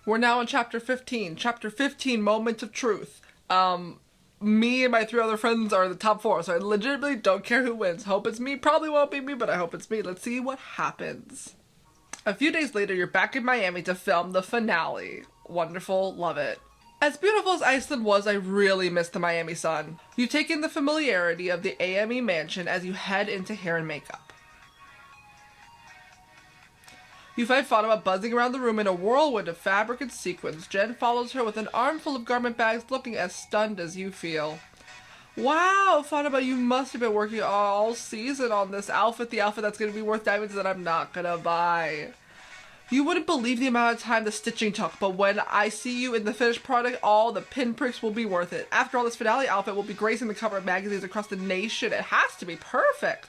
We're now in chapter 15. Chapter 15, Moment of Truth. Me and my 3 other friends are in the top 4, so I legitimately don't care who wins. Hope it's me. Probably won't be me, but I hope it's me. Let's see what happens. A few days later, you're back in Miami to film the finale. Wonderful. Love it. As beautiful as Iceland was, I really miss the Miami sun. You take in the familiarity of the AME mansion as you head into hair and makeup. You find Fatima buzzing around the room in a whirlwind of fabric and sequins. Jen follows her with an armful of garment bags, looking as stunned as you feel. Wow, Fatima, you must have been working all season on this outfit, the outfit that's going to be worth diamonds that I'm not going to buy. You wouldn't believe the amount of time the stitching took, but when I see you in the finished product, all the pinpricks will be worth it. After all, this finale outfit will be gracing the cover of magazines across the nation. It has to be perfect.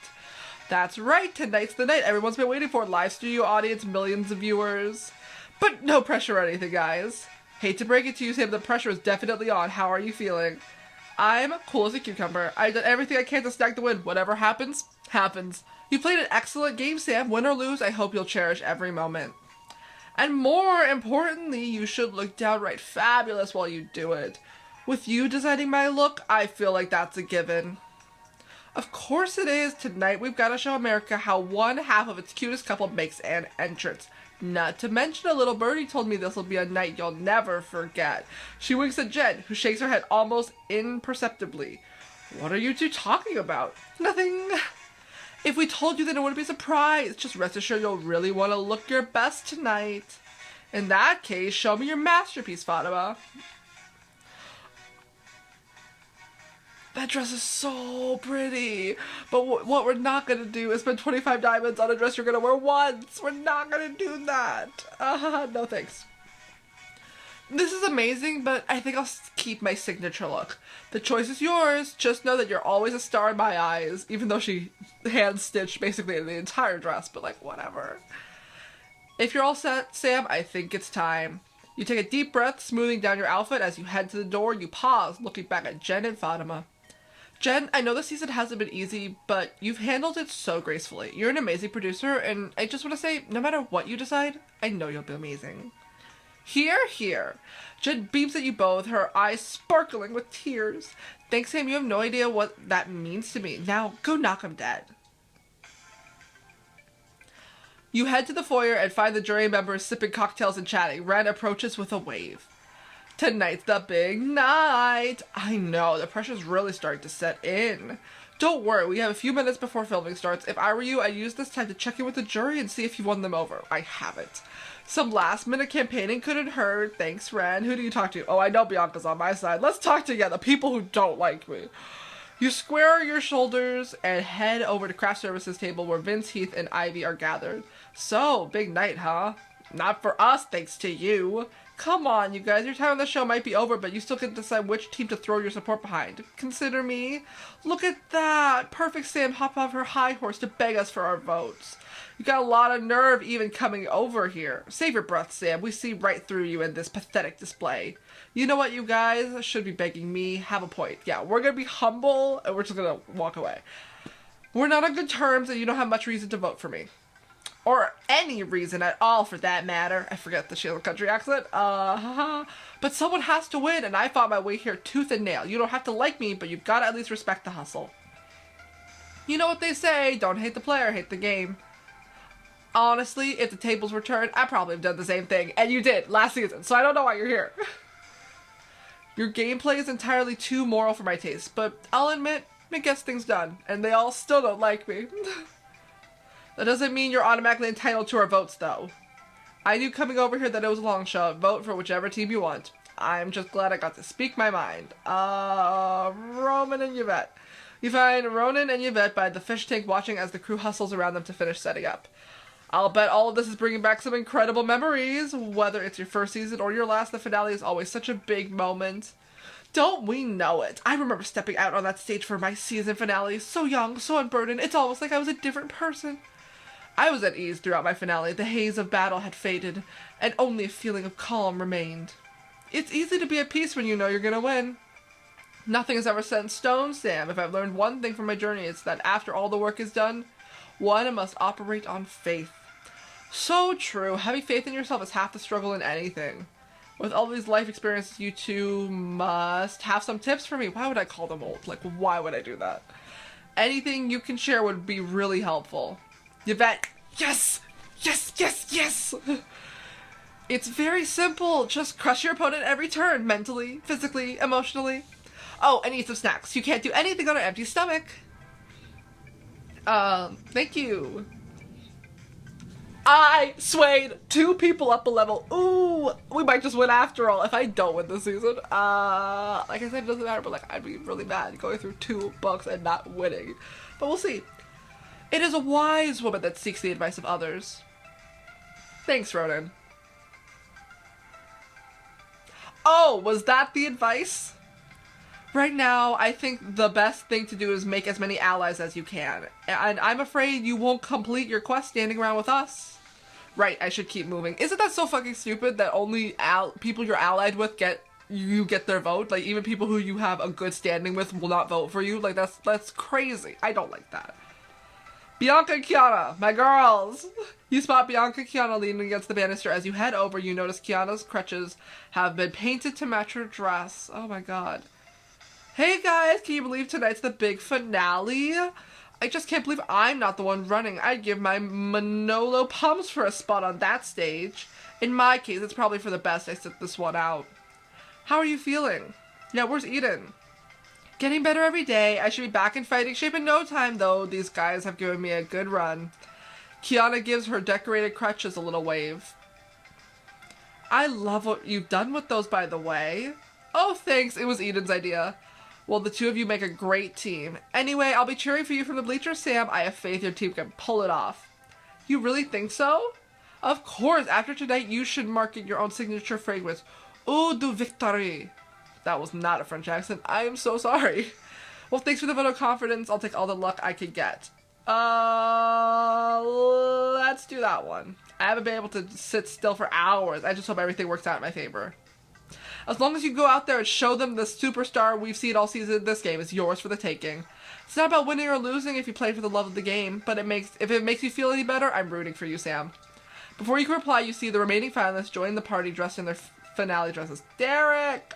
That's right, tonight's the night everyone's been waiting for. Live studio audience, millions of viewers. But no pressure or anything, guys. Hate to break it to you, Sam, the pressure is definitely on. How are you feeling? I'm cool as a cucumber. I've done everything I can to snag the win. Whatever happens, happens. You played an excellent game, Sam. Win or lose, I hope you'll cherish every moment. And more importantly, you should look downright fabulous while you do it. With you designing my look, I feel like that's a given. Of course it is. Tonight we've got to show America how one half of its cutest couple makes an entrance. Not to mention a little birdie told me this will be a night you'll never forget. She winks at Jen, who shakes her head almost imperceptibly. What are you two talking about? Nothing. If we told you, then it wouldn't be a surprise. Just rest assured you'll really want to look your best tonight. In that case, show me your masterpiece, Fatima. That dress is so pretty. But what we're not going to do is spend 25 diamonds on a dress you're going to wear once. We're not going to do that. No thanks. This is amazing, but I think I'll keep my signature look. The choice is yours. Just know that you're always a star in my eyes, even though she hand-stitched basically the entire dress, but like, whatever. If you're all set, Sam, I think it's time. You take a deep breath, smoothing down your outfit. As you head to the door, you pause, looking back at Jen and Fatima. Jen, I know this season hasn't been easy, but you've handled it so gracefully. You're an amazing producer, and I just want to say, no matter what you decide, I know you'll be amazing. Hear, hear. Jen beams at you both, her eyes sparkling with tears. Thanks, Sam, you have no idea what that means to me. Now, go knock him dead. You head to the foyer and find the jury members sipping cocktails and chatting. Ren approaches with a wave. Tonight's the big night. I know, the pressure's really starting to set in. Don't worry, we have a few minutes before filming starts. If I were you, I'd use this time to check in with the jury and see if you won them over. I haven't. Some last-minute campaigning couldn't hurt. Thanks, Ren. Who do you talk to? Oh, I know Bianca's on my side. Let's talk together. People who don't like me. You square your shoulders and head over to craft services table where Vince, Heath, and Ivy are gathered. So, big night, huh? Not for us, thanks to you. Come on, you guys. Your time on the show might be over, but you still can decide which team to throw your support behind. Consider me. Look at that. Perfect Sam hopped off her high horse to beg us for our votes. You got a lot of nerve even coming over here. Save your breath, Sam. We see right through you in this pathetic display. You know what, you guys should be begging me. Have a point. Yeah, we're going to be humble, and we're just going to walk away. We're not on good terms, and you don't have much reason to vote for me. Or any reason at all, for that matter. I forget the Sheila Country accent. But someone has to win, and I fought my way here tooth and nail. You don't have to like me, but you've got to at least respect the hustle. You know what they say, don't hate the player, hate the game. Honestly, if the tables were turned, I'd probably have done the same thing. And you did, last season, so I don't know why you're here. Your gameplay is entirely too moral for my taste, but I'll admit, it gets things done. And they all still don't like me. That doesn't mean you're automatically entitled to our votes, though. I knew coming over here that it was a long shot. Vote for whichever team you want. I'm just glad I got to speak my mind. Roman and Yvette. You find Ronan and Yvette by the fish tank watching as the crew hustles around them to finish setting up. I'll bet all of this is bringing back some incredible memories. Whether it's your first season or your last, the finale is always such a big moment. Don't we know it? I remember stepping out on that stage for my season finale. So young, so unburdened. It's almost like I was a different person. I was at ease throughout my finale. The haze of battle had faded, and only a feeling of calm remained. It's easy to be at peace when you know you're gonna win. Nothing is ever set in stone, Sam. If I've learned one thing from my journey, it's that after all the work is done, one must operate on faith. So true. Having faith in yourself is half the struggle in anything. With all these life experiences, you two must have some tips for me. Why would I call them old? Like, why would I do that? Anything you can share would be really helpful. Yvette, yes! Yes, yes, yes! It's very simple. Just crush your opponent every turn, mentally, physically, emotionally. Oh, and eat some snacks. You can't do anything on an empty stomach. Thank you. I swayed 2 people up a level. Ooh, we might just win after all if I don't win this season. Like I said, it doesn't matter, but like I'd be really mad going through 2 books and not winning. But we'll see. It is a wise woman that seeks the advice of others. Thanks, Ronan. Oh, was that the advice? Right now, I think the best thing to do is make as many allies as you can. And I'm afraid you won't complete your quest standing around with us. Right, I should keep moving. Isn't that so fucking stupid that only people you're allied with get their vote? Like, even people who you have a good standing with will not vote for you? Like, that's crazy. I don't like that. Bianca and Kiana, my girls! You spot Bianca and Kiana leaning against the banister. As you head over, you notice Kiana's crutches have been painted to match her dress. Oh my god. Hey guys, can you believe tonight's the big finale? I just can't believe I'm not the one running. I'd give my Manolo pumps for a spot on that stage. In my case, it's probably for the best I sit this one out. How are you feeling? Yeah, where's Eden? Getting better every day. I should be back in fighting shape in no time, though. These guys have given me a good run. Kiana gives her decorated crutches a little wave. I love what you've done with those, by the way. Oh, thanks. It was Eden's idea. Well, the 2 of you make a great team. Anyway, I'll be cheering for you from the bleachers, Sam. I have faith your team can pull it off. You really think so? Of course. After tonight, you should market your own signature fragrance. Eau de Victorie. That was not a French accent. I am so sorry. Well, thanks for the vote of confidence. I'll take all the luck I could get. Let's do that one. I haven't been able to sit still for hours. I just hope everything works out in my favor. As long as you go out there and show them the superstar we've seen all season, this game is yours for the taking. It's not about winning or losing if you play for the love of the game, but if it makes you feel any better, I'm rooting for you, Sam. Before you can reply, you see the remaining finalists join the party dressed in their finale dresses. Derek,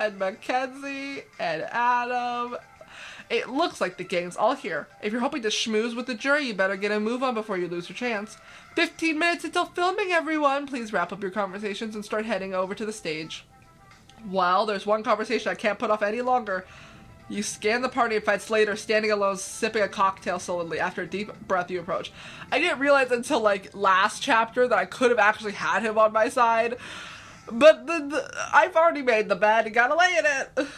and Mackenzie, and Adam. It looks like the gang's all here. If you're hoping to schmooze with the jury, you better get a move on before you lose your chance. 15 minutes until filming, everyone! Please wrap up your conversations and start heading over to the stage. Well, there's one conversation I can't put off any longer. You scan the party and find Slater standing alone, sipping a cocktail sullenly. After a deep breath, you approach. I didn't realize until, like, last chapter that I could have actually had him on my side. But I've already made the bed and gotta lay in it.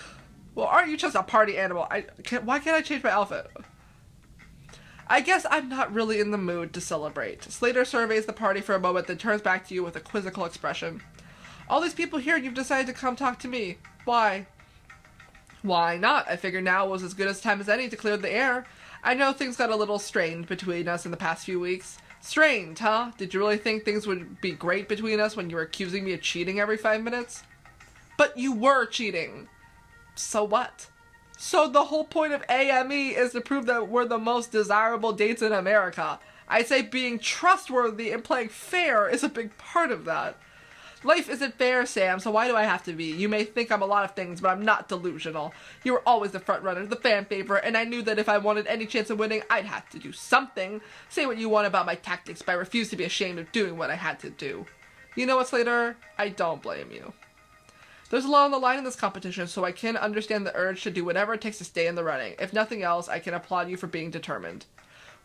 Well, aren't you just a party animal? Why can't I change my outfit? I guess I'm not really in the mood to celebrate. Slater surveys the party for a moment, then turns back to you with a quizzical expression. All these people here and you've decided to come talk to me. Why? Why not? I figured now was as good a time as any to clear the air. I know things got a little strained between us in the past few weeks. Strained, huh? Did you really think things would be great between us when you were accusing me of cheating every 5 minutes? But you were cheating. So what? So the whole point of AME is to prove that we're the most desirable dates in America. I'd say being trustworthy and playing fair is a big part of that. Life isn't fair, Sam, so why do I have to be? You may think I'm a lot of things, but I'm not delusional. You were always the front runner, the fan favorite, and I knew that if I wanted any chance of winning, I'd have to do something. Say what you want about my tactics, but I refuse to be ashamed of doing what I had to do. You know what, Slater? I don't blame you. There's a lot on the line in this competition, so I can understand the urge to do whatever it takes to stay in the running. If nothing else, I can applaud you for being determined.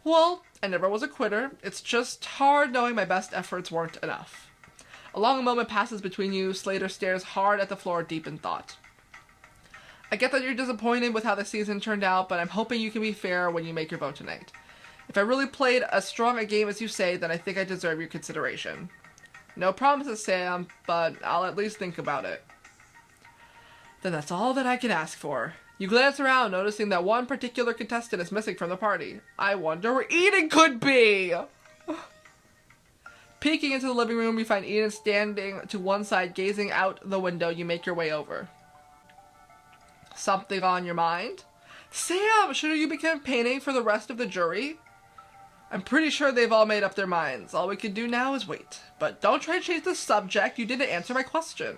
Well, I never was a quitter. It's just hard knowing my best efforts weren't enough. A long moment passes between you. Slater stares hard at the floor, deep in thought. I get that you're disappointed with how the season turned out, but I'm hoping you can be fair when you make your vote tonight. If I really played as strong a game as you say, then I think I deserve your consideration. No promises, Sam, but I'll at least think about it. Then that's all that I can ask for. You glance around, noticing that one particular contestant is missing from the party. I wonder where Eden could be! Peeking into the living room, you find Eden standing to one side, gazing out the window. You make your way over. Something on your mind? Sam, should you be campaigning for the rest of the jury? I'm pretty sure they've all made up their minds. All we can do now is wait. But don't try to change the subject. You didn't answer my question.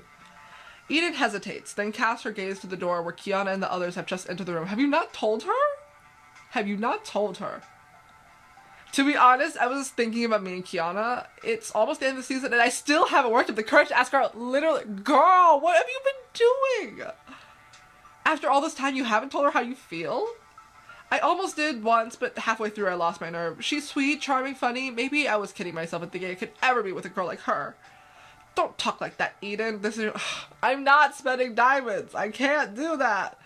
Eden hesitates, then casts her gaze to the door where Kiana and the others have just entered the room. Have you not told her? Have you not told her? To be honest, I was thinking about me and Kiana. It's almost the end of the season and I still haven't worked up the courage to ask her literally, girl, what have you been doing? After all this time, you haven't told her how you feel? I almost did once, but halfway through I lost my nerve. She's sweet, charming, funny. Maybe I was kidding myself and thinking I could ever be with a girl like her. Don't talk like that, Eden. I'm not spending diamonds. I can't do that.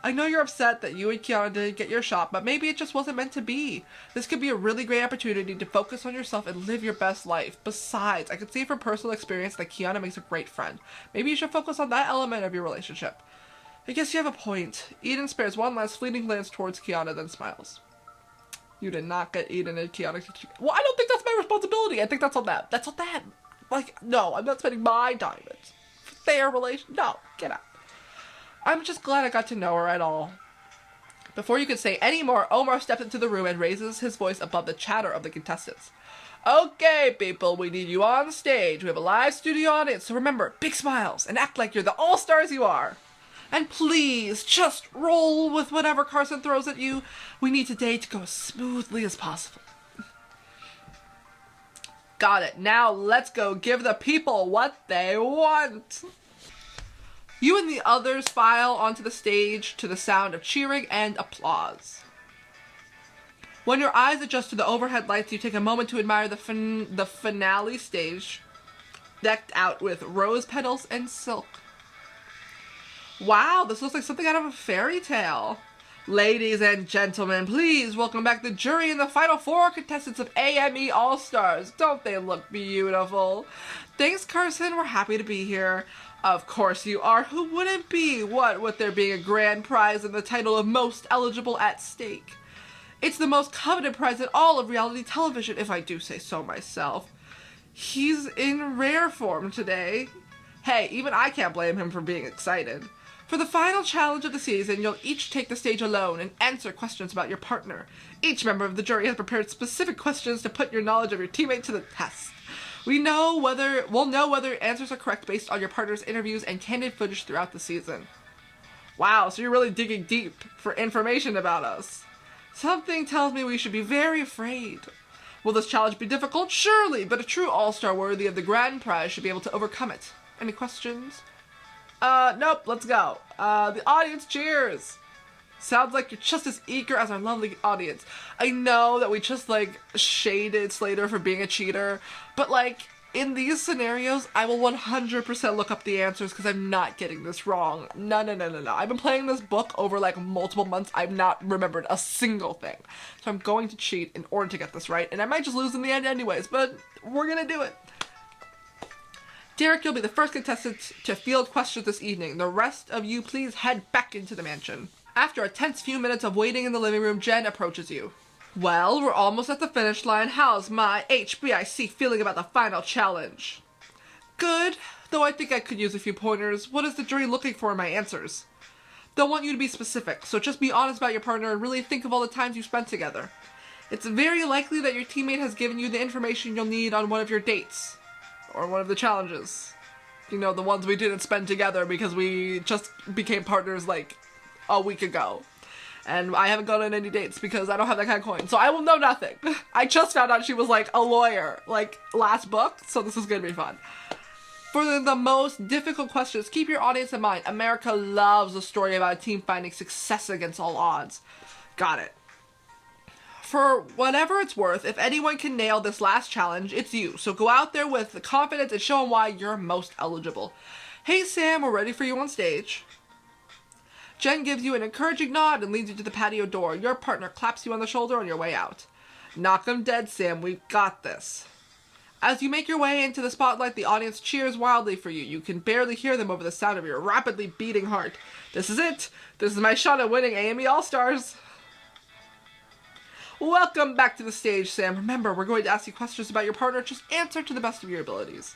I know you're upset that you and Kiana didn't get your shot, but maybe it just wasn't meant to be. This could be a really great opportunity to focus on yourself and live your best life. Besides, I can see from personal experience that Kiana makes a great friend. Maybe you should focus on that element of your relationship. I guess you have a point. Eden spares one last fleeting glance towards Kiana, then smiles. You did not get Eden and Kiana. Well, I don't think that's my responsibility. I think that's on them. That's on them. Like, no, I'm not spending my diamonds for their relation. No, get out. I'm just glad I got to know her at all. Before you could say any more, Omar steps into the room and raises his voice above the chatter of the contestants. Okay, people, we need you on stage. We have a live studio audience, so remember, big smiles and act like you're the all-stars you are. And please, just roll with whatever Carson throws at you. We need today to go as smoothly as possible. Got it. Now let's go give the people what they want. You and the others file onto the stage to the sound of cheering and applause. When your eyes adjust to the overhead lights, you take a moment to admire the finale stage, decked out with rose petals and silk. Wow, this looks like something out of a fairy tale. Ladies and gentlemen, please welcome back the jury and the final 4 contestants of AME All-Stars. Don't they look beautiful? Thanks, Carson. We're happy to be here. Of course you are. Who wouldn't be? What with there being a grand prize and the title of most eligible at stake. It's the most coveted prize in all of reality television, if I do say so myself. He's in rare form today. Hey, even I can't blame him for being excited. For the final challenge of the season, you'll each take the stage alone and answer questions about your partner. Each member of the jury has prepared specific questions to put your knowledge of your teammate to the test. We'll know whether answers are correct based on your partner's interviews and candid footage throughout the season. Wow, so you're really digging deep for information about us. Something tells me we should be very afraid. Will this challenge be difficult? Surely, but a true all-star worthy of the grand prize should be able to overcome it. Any questions? Nope, let's go. The audience cheers. Sounds like you're just as eager as our lovely audience. I know that we just, like, shaded Slater for being a cheater, but, like, in these scenarios, I will 100% look up the answers because I'm not getting this wrong. No. I've been playing this book over, like, multiple months. I've not remembered a single thing. So I'm going to cheat in order to get this right, and I might just lose in the end anyways, but we're gonna do it. Derek, you'll be the first contestant to field questions this evening. The rest of you, please head back into the mansion. After a tense few minutes of waiting in the living room, Jen approaches you. Well, we're almost at the finish line. How's my HBIC feeling about the final challenge? Good, though I think I could use a few pointers. What is the jury looking for in my answers? They'll want you to be specific, so just be honest about your partner and really think of all the times you spent together. It's very likely that your teammate has given you the information you'll need on one of your dates. Or one of the challenges. You know, the ones we didn't spend together because we just became partners like a week ago. And I haven't gone on any dates because I don't have that kind of coin. So I will know nothing. I just found out she was like a lawyer, like last book. So this is going to be fun. For the most difficult questions, keep your audience in mind. America loves a story about a team finding success against all odds. Got it. For whatever it's worth, if anyone can nail this last challenge, it's you. So go out there with the confidence and show them why you're most eligible. Hey Sam, we're ready for you on stage. Jen gives you an encouraging nod and leads you to the patio door. Your partner claps you on the shoulder on your way out. Knock 'em dead, Sam. We've got this. As you make your way into the spotlight, the audience cheers wildly for you. You can barely hear them over the sound of your rapidly beating heart. This is it. This is my shot at winning AME All-Stars. Welcome back to the stage, Sam. Remember, we're going to ask you questions about your partner. Just answer to the best of your abilities.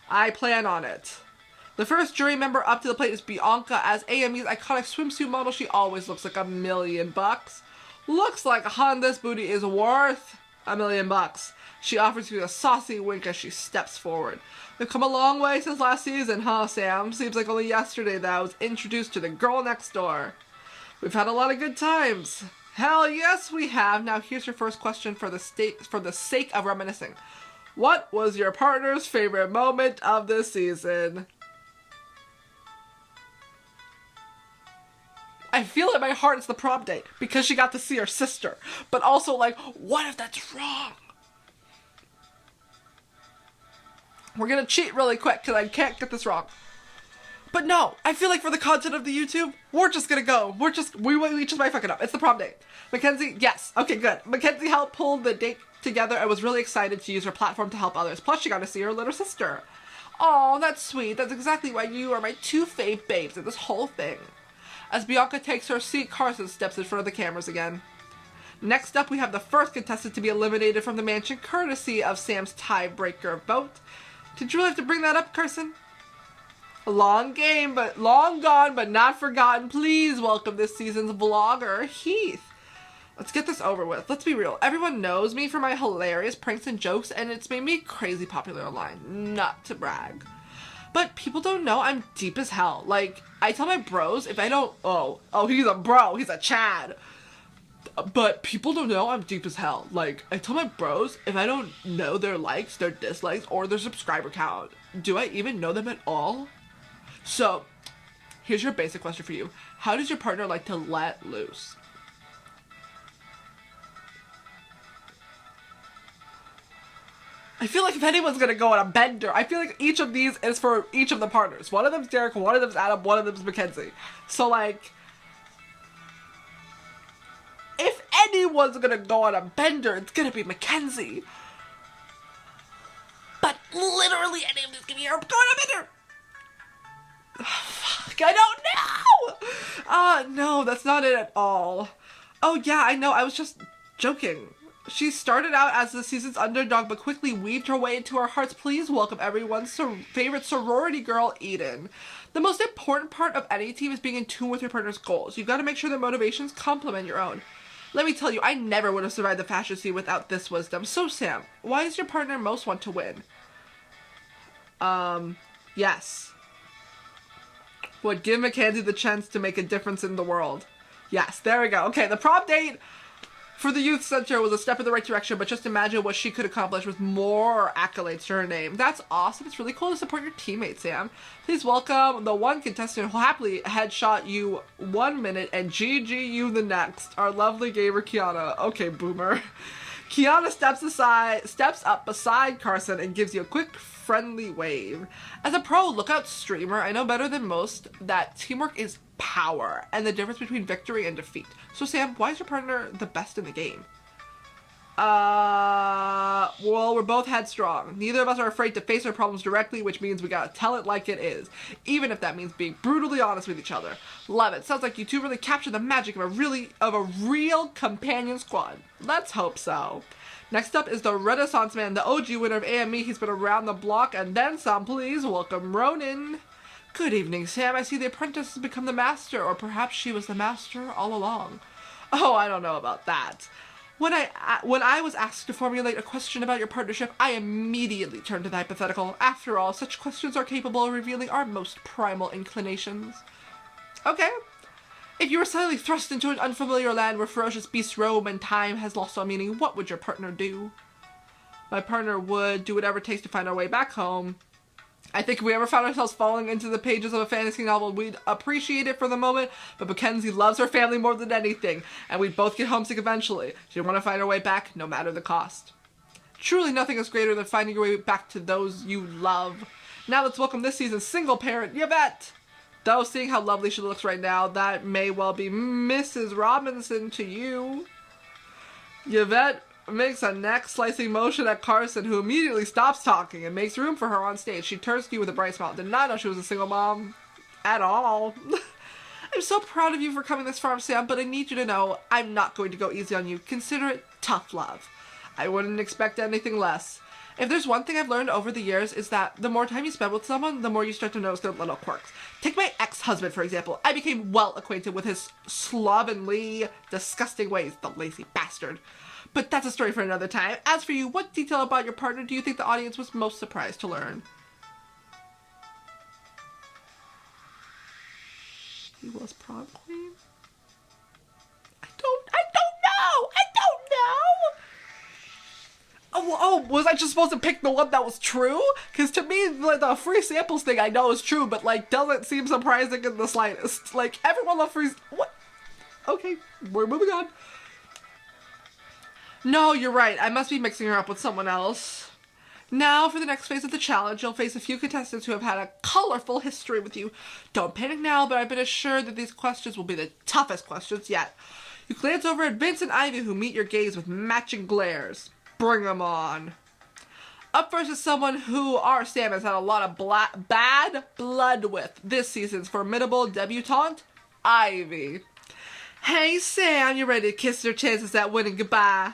I plan on it. The first jury member up to the plate is Bianca. As AME's iconic swimsuit model, she always looks like $1,000,000. Looks like this booty is worth $1,000,000. She offers you a saucy wink as she steps forward. We've come a long way since last season, huh, Sam? Seems like only yesterday that I was introduced to the girl next door. We've had a lot of good times. Hell yes, we have. Now here's your first question for the sake of reminiscing. What was your partner's favorite moment of this season? I feel in my heart it's the prom date because she got to see her sister. But also, like, what if that's wrong? We're gonna cheat really quick because I can't get this wrong. But no, I feel like for the content of the YouTube, we're just gonna go. We just might fuck it up. It's the prom date. Mackenzie, yes. Okay, good. Mackenzie helped pull the date together and was really excited to use her platform to help others. Plus, she got to see her little sister. Oh, that's sweet. That's exactly why you are my two fave babes in this whole thing. As Bianca takes her seat, Carson steps in front of the cameras again. Next up, we have the first contestant to be eliminated from the mansion, courtesy of Sam's tiebreaker vote. Did you really have to bring that up, Carson? A long game, but long gone, but not forgotten. Please welcome this season's vlogger, Heath. Let's get this over with. Let's be real. Everyone knows me for my hilarious pranks and jokes, and it's made me crazy popular online. Not to brag. But people don't know I'm deep as hell. Like, I tell my bros if I don't... Oh, he's a bro. He's a Chad. But people don't know I'm deep as hell. Like, I tell my bros if I don't know their likes, their dislikes, or their subscriber count, do I even know them at all? So, here's your basic question for you. How does your partner like to let loose? I feel like if anyone's gonna go on a bender, I feel like each of these is for each of the partners. One of them's Derek, one of them's Adam, one of them's Mackenzie. So, like, if anyone's gonna go on a bender, it's gonna be Mackenzie. But literally any of these can be going on a bender. Fuck, I don't know! No, that's not it at all. Oh yeah, I know, I was just joking. She started out as the season's underdog, but quickly weaved her way into our hearts. Please welcome everyone's favorite sorority girl, Eden. The most important part of any team is being in tune with your partner's goals. You've got to make sure their motivations complement your own. Let me tell you, I never would have survived the fashion scene without this wisdom. So Sam, why does your partner most want to win? Yes. Would give Mackenzie the chance to make a difference in the world. Yes, there we go. Okay, the prom date for the youth center was a step in the right direction, but just imagine what she could accomplish with more accolades to her name. That's awesome. It's really cool to support your teammates, Sam. Please welcome the one contestant who happily headshot you 1 minute and GG you the next. Our lovely gamer, Kiana. Okay, boomer. Kiana steps up beside Carson and gives you a quick, friendly wave. As a pro lookout streamer, I know better than most that teamwork is power and the difference between victory and defeat. So Sam, why is your partner the best in the game? Well, we're both headstrong. Neither of us are afraid to face our problems directly, which means we gotta tell it like it is, even if that means being brutally honest with each other. Love it. Sounds like you two really captured the magic of a real companion squad. Let's hope so. Next up is the Renaissance Man, the OG winner of AME. He's been around the block and then some. Please welcome Ronan. Good evening, Sam. I see the apprentice has become the master, or perhaps she was the master all along. Oh, I don't know about that. When I was asked to formulate a question about your partnership, I immediately turned to the hypothetical. After all, such questions are capable of revealing our most primal inclinations. Okay. If you were suddenly thrust into an unfamiliar land where ferocious beasts roam and time has lost all meaning, what would your partner do? My partner would do whatever it takes to find our way back home. I think if we ever found ourselves falling into the pages of a fantasy novel, we'd appreciate it for the moment, but Mackenzie loves her family more than anything, and we'd both get homesick eventually. She'd want to find her way back, no matter the cost. Truly nothing is greater than finding your way back to those you love. Now let's welcome this season's single parent, Yvette! Though, seeing how lovely she looks right now, that may well be Mrs. Robinson to you. Yvette makes a neck-slicing motion at Carson, who immediately stops talking and makes room for her on stage. She turns to you with a bright smile. Did not know she was a single mom at all. I'm so proud of you for coming this far, Sam, but I need you to know I'm not going to go easy on you. Consider it tough love. I wouldn't expect anything less. If there's one thing I've learned over the years is that the more time you spend with someone, the more you start to notice their little quirks. Take my ex-husband, for example. I became well acquainted with his slovenly, disgusting ways, the lazy bastard. But that's a story for another time. As for you, what detail about your partner do you think the audience was most surprised to learn? He was prom queen? I don't know! Oh, was I just supposed to pick the one that was true? Because to me, like, the free samples thing I know is true, but, like, doesn't seem surprising in the slightest. Like, everyone loves free... What? Okay, we're moving on. No, you're right. I must be mixing her up with someone else. Now, for the next phase of the challenge, you'll face a few contestants who have had a colorful history with you. Don't panic now, but I've been assured that these questions will be the toughest questions yet. You glance over at Vince and Ivy, who meet your gaze with matching glares. Bring them on. Up first is someone who our Sam has had a lot of bad blood with. This season's formidable debutante, Ivy. Hey Sam, you ready to kiss your chances at winning goodbye?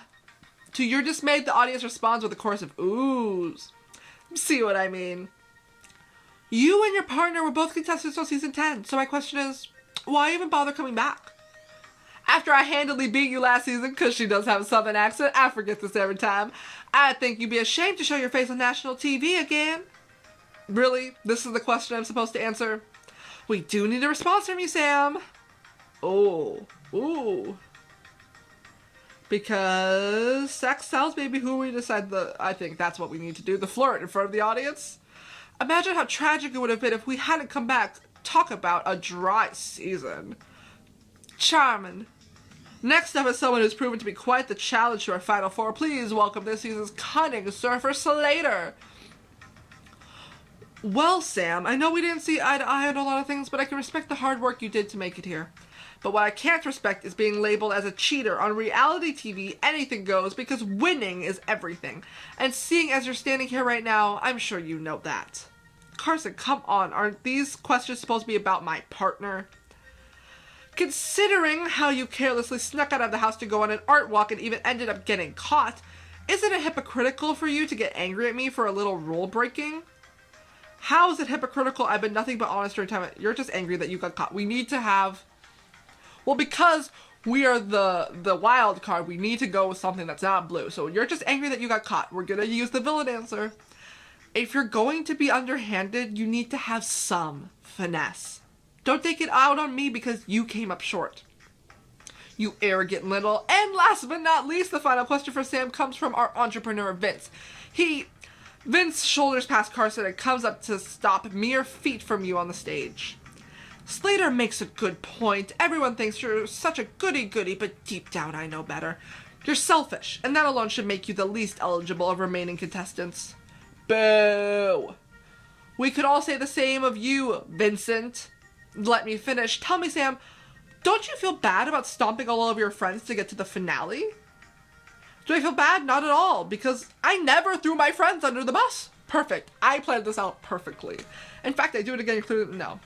To your dismay, the audience responds with a chorus of oohs. See what I mean? You and your partner were both contestants on season 10, so my question is, why even bother coming back? After I handily beat you last season, because she does have a southern accent, I forget this every time, I think you'd be ashamed to show your face on national TV again. Really? This is the question I'm supposed to answer? We do need a response from you, Sam. Oh. Ooh. Because sex sells, baby. Who we decide I think that's what we need to do. The flirt in front of the audience. Imagine how tragic it would have been if we hadn't come back. Talk about a dry season. Charming. Next up is someone who's proven to be quite the challenge to our Final Four. Please welcome this season's cunning surfer, Slater. Well, Sam, I know we didn't see eye to eye on a lot of things, but I can respect the hard work you did to make it here. But what I can't respect is being labeled as a cheater. On reality TV, anything goes because winning is everything. And seeing as you're standing here right now, I'm sure you know that. Carson, come on, aren't these questions supposed to be about my partner? Considering how you carelessly snuck out of the house to go on an art walk and even ended up getting caught, isn't it hypocritical for you to get angry at me for a little rule breaking? How is it hypocritical? I've been nothing but honest during time. You're just angry that you got caught. We need to have... Well, because we are the wild card, we need to go with something that's not blue. So you're just angry that you got caught. We're going to use the villain answer. If you're going to be underhanded, you need to have some finesse. Don't take it out on me because you came up short. You arrogant little. And last but not least, the final question for Sam comes from our entrepreneur, Vince. Vince shoulders past Carson and comes up to stop mere feet from you on the stage. Slater makes a good point. Everyone thinks you're such a goody-goody, but deep down I know better. You're selfish, and that alone should make you the least eligible of remaining contestants. Boo! We could all say the same of you, Vincent. Let me finish. Tell me, Sam, don't you feel bad about stomping all of your friends to get to the finale? Do I feel bad? Not at all, because I never threw my friends under the bus. Perfect. I planned this out perfectly. In fact, I do it again, including... No.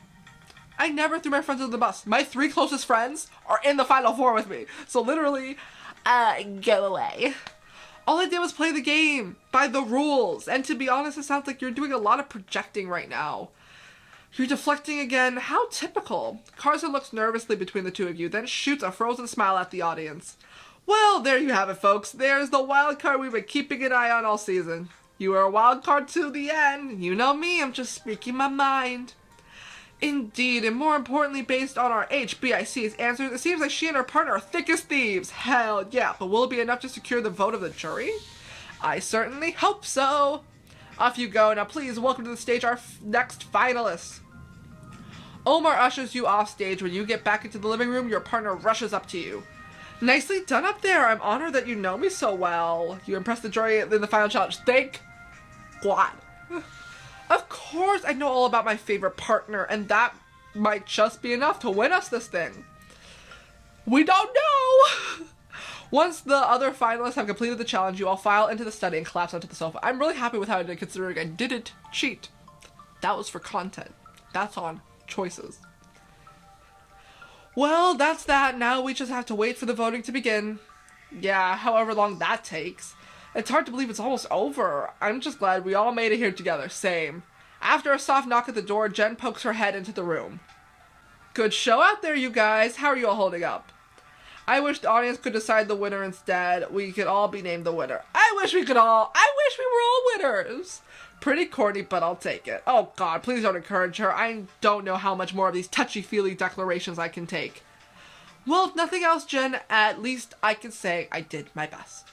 I never threw my friends under the bus. My 3 closest friends are in the Final Four with me. So literally, go away. All I did was play the game by the rules. And to be honest, it sounds like you're doing a lot of projecting right now. You're deflecting again. How typical. Carson looks nervously between the two of you, then shoots a frozen smile at the audience. Well, there you have it, folks. There's the wild card we've been keeping an eye on all season. You are a wild card to the end. You know me, I'm just speaking my mind. Indeed, and more importantly, based on our HBIC's answers, it seems like she and her partner are thick as thieves. Hell yeah, but will it be enough to secure the vote of the jury? I certainly hope so. Off you go. Now please welcome to the stage our next finalists. Omar ushers you off stage. When you get back into the living room, your partner rushes up to you. Nicely done up there. I'm honored that you know me so well. You impressed the jury in the final challenge. Thank God. Of course, I know all about my favorite partner, and that might just be enough to win us this thing. We don't know! Once the other finalists have completed the challenge, you all file into the study and collapse onto the sofa. I'm really happy with how I did, considering I didn't cheat. That was for content. That's on choices. Well, that's that. Now we just have to wait for the voting to begin. Yeah, however long that takes. It's hard to believe it's almost over. I'm just glad we all made it here together. Same. After a soft knock at the door, Jen pokes her head into the room. Good show out there, you guys. How are you all holding up? I wish the audience could decide the winner instead. We could all be named the winner. I wish we were all winners. Pretty corny, but I'll take it. Oh God, please don't encourage her. I don't know how much more of these touchy-feely declarations I can take. Well, if nothing else, Jen, at least I can say I did my best.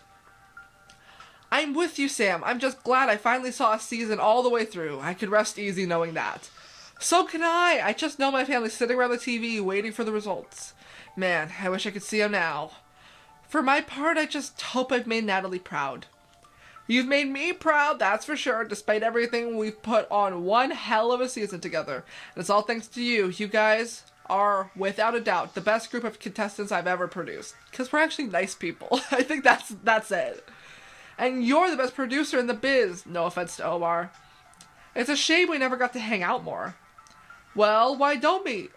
I'm with you, Sam. I'm just glad I finally saw a season all the way through. I could rest easy knowing that. So can I. I just know my family's sitting around the TV waiting for the results. Man, I wish I could see them now. For my part, I just hope I've made Natalie proud. You've made me proud, that's for sure, despite everything we've put on one hell of a season together. And it's all thanks to you. You guys are, without a doubt, the best group of contestants I've ever produced. Because we're actually nice people. I think that's it. And you're the best producer in the biz. No offense to Omar. It's a shame we never got to hang out more. Well, why don't we?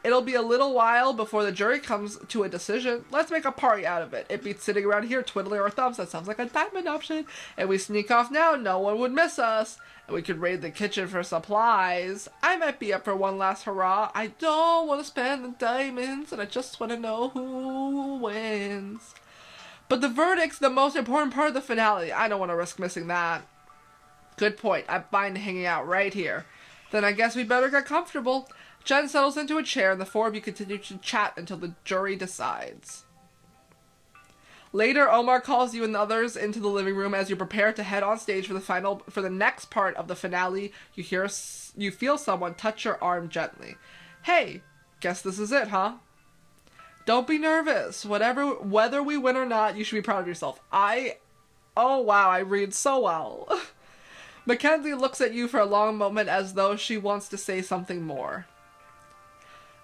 It'll be a little while before the jury comes to a decision. Let's make a party out of it. It beats sitting around here twiddling our thumbs. That sounds like a diamond option. And we sneak off now, no one would miss us. And we could raid the kitchen for supplies. I might be up for one last hurrah. I don't want to spend the diamonds, and I just want to know who wins. But the verdict's the most important part of the finale. I don't want to risk missing that. Good point. I'm fine hanging out right here. Then I guess we better get comfortable. Jen settles into a chair and the four of you continue to chat until the jury decides. Later, Omar calls you and the others into the living room as you prepare to head on stage for the next part of the finale. You feel someone touch your arm gently. Hey, guess this is it, huh? Don't be nervous. Whether we win or not, you should be proud of yourself. Oh wow, I read so well. Mackenzie looks at you for a long moment as though she wants to say something more.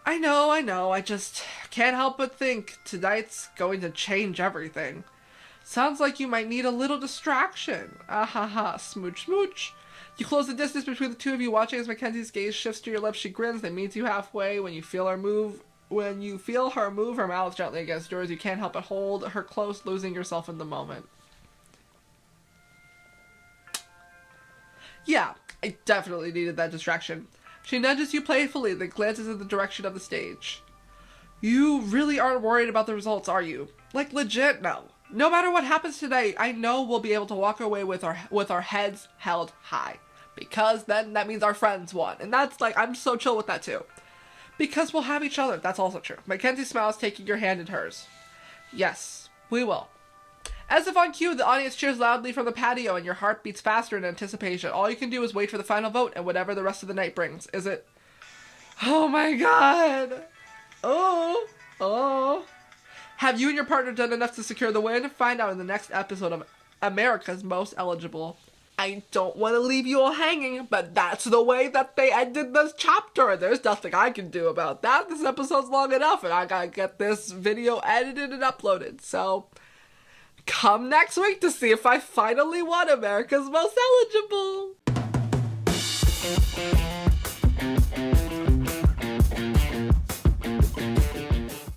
I know, I just can't help but think tonight's going to change everything. Sounds like you might need a little distraction. Ah, smooch, smooch. You close the distance between the two of you, watching as Mackenzie's gaze shifts to your lips. She grins, then meets you halfway. When you feel her move her mouth gently against yours, you can't help but hold her close, losing yourself in the moment. Yeah, I definitely needed that distraction. She nudges you playfully, then glances in the direction of the stage. You really aren't worried about the results, are you? Like, legit, no. No matter what happens today, I know we'll be able to walk away with our heads held high. Because then that means our friends won. And that's like, I'm so chill with that too. Because we'll have each other, that's also true. Mackenzie smiles, taking your hand in hers. Yes, we will. As if on cue, the audience cheers loudly from the patio and your heart beats faster in anticipation. All you can do is wait for the final vote and whatever the rest of the night brings. Is it? Oh my god. Oh. Have you and your partner done enough to secure the win? Find out in the next episode of America's Most Eligible. I don't want to leave you all hanging, but that's the way that they ended this chapter. There's nothing I can do about that. This episode's long enough and I gotta get this video edited and uploaded. So come next week to see if I finally won America's Most Eligible.